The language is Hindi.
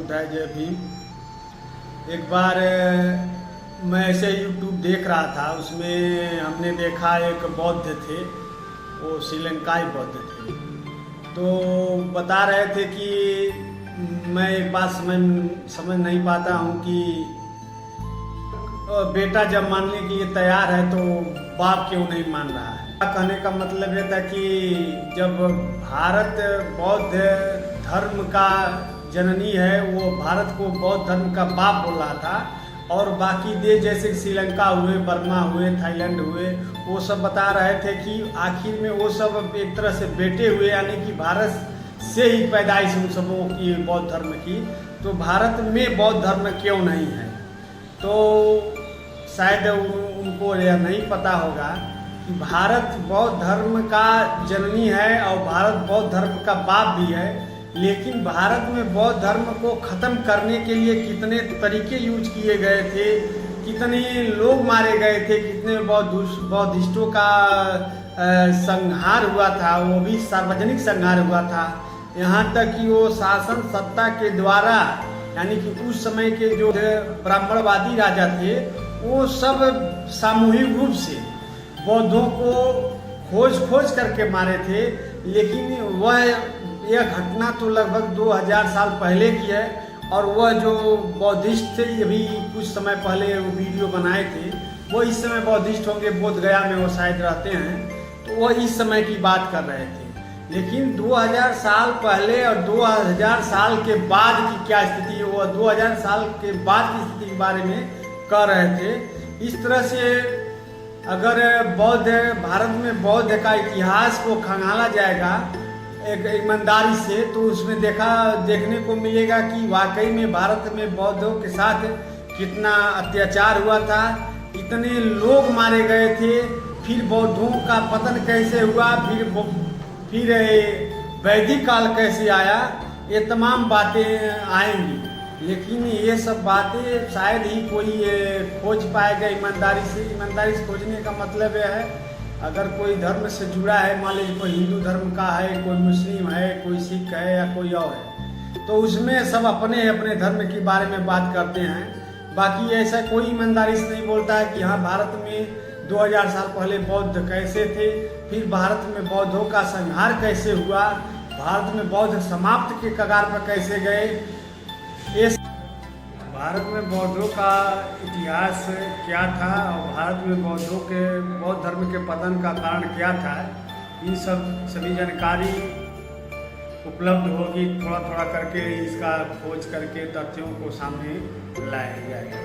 बुद्धाय जय भीम। एक बार मैं ऐसे यूट्यूब देख रहा था, उसमें हमने देखा एक बौद्ध थे, वो श्रीलंकाई बौद्ध थे। तो बता रहे थे कि मैं एक बात समझ नहीं पाता हूँ कि बेटा जब मानने के लिए तैयार है तो बाप क्यों नहीं मान रहा है। कहने का मतलब ये था कि जब भारत बौद्ध धर्म का जननी है, वो भारत को बौद्ध धर्म का बाप बोल रहा था, और बाकी देश जैसे श्रीलंका हुए, बर्मा हुए, थाईलैंड हुए, वो सब बता रहे थे कि आखिर में वो सब एक तरह से बेटे हुए, यानी कि भारत से ही पैदाइश उन सबों की बौद्ध धर्म की। तो भारत में बौद्ध धर्म क्यों नहीं है? तो शायद उनको यह नहीं पता होगा कि भारत बौद्ध धर्म का जननी है और भारत बौद्ध धर्म का बाप भी है, लेकिन भारत में बौद्ध धर्म को ख़त्म करने के लिए कितने तरीके यूज किए गए थे, कितने लोग मारे गए थे, कितने बौद्धिस्टों का संहार हुआ था, वो भी सार्वजनिक संहार हुआ था। यहाँ तक कि वो शासन सत्ता के द्वारा, यानी कि उस समय के जो ब्राह्मणवादी राजा थे, वो सब सामूहिक रूप से बौद्धों को खोज करके मारे थे। लेकिन वह यह घटना तो लगभग 2000 साल पहले की है, और वह जो बौद्धिस्ट थे, ये भी कुछ समय पहले वो वीडियो बनाए थे, वो इस समय बौद्धिस्ट होंगे, बोध गया में वो शायद रहते हैं, तो वह इस समय की बात कर रहे थे। लेकिन 2000 साल पहले और 2000 साल के बाद की क्या स्थिति है, वो 2000 साल के बाद की स्थिति के बारे में कह रहे थे। इस तरह से अगर भारत में बौद्ध का इतिहास को खंगाला जाएगा एक ईमानदारी से, तो उसमें देखने को मिलेगा कि वाकई में भारत में बौद्धों के साथ कितना अत्याचार हुआ था, कितने लोग मारे गए थे, फिर बौद्धों का पतन कैसे हुआ, फिर वैदिक काल कैसे आया, ये तमाम बातें आएंगी। लेकिन ये सब बातें शायद ही कोई खोज पाएगा ईमानदारी से खोजने का मतलब यह है, अगर कोई धर्म से जुड़ा है, मान लीजिए कोई हिंदू धर्म का है, कोई मुस्लिम है, कोई सिख है या कोई और है, तो उसमें सब अपने अपने धर्म के बारे में बात करते हैं। बाकी ऐसा कोई ईमानदारी से नहीं बोलता है कि हाँ भारत में 2000 साल पहले बौद्ध कैसे थे, फिर भारत में बौद्धों का संहार कैसे हुआ, भारत में बौद्ध समाप्त के कगार पर कैसे गए। भारत में बौद्धों का इतिहास क्या था और भारत में बौद्ध धर्म के पतन का कारण क्या था, इन सभी जानकारी उपलब्ध होगी। थोड़ा थोड़ा करके इसका खोज करके तथ्यों को सामने लाया जाएगा।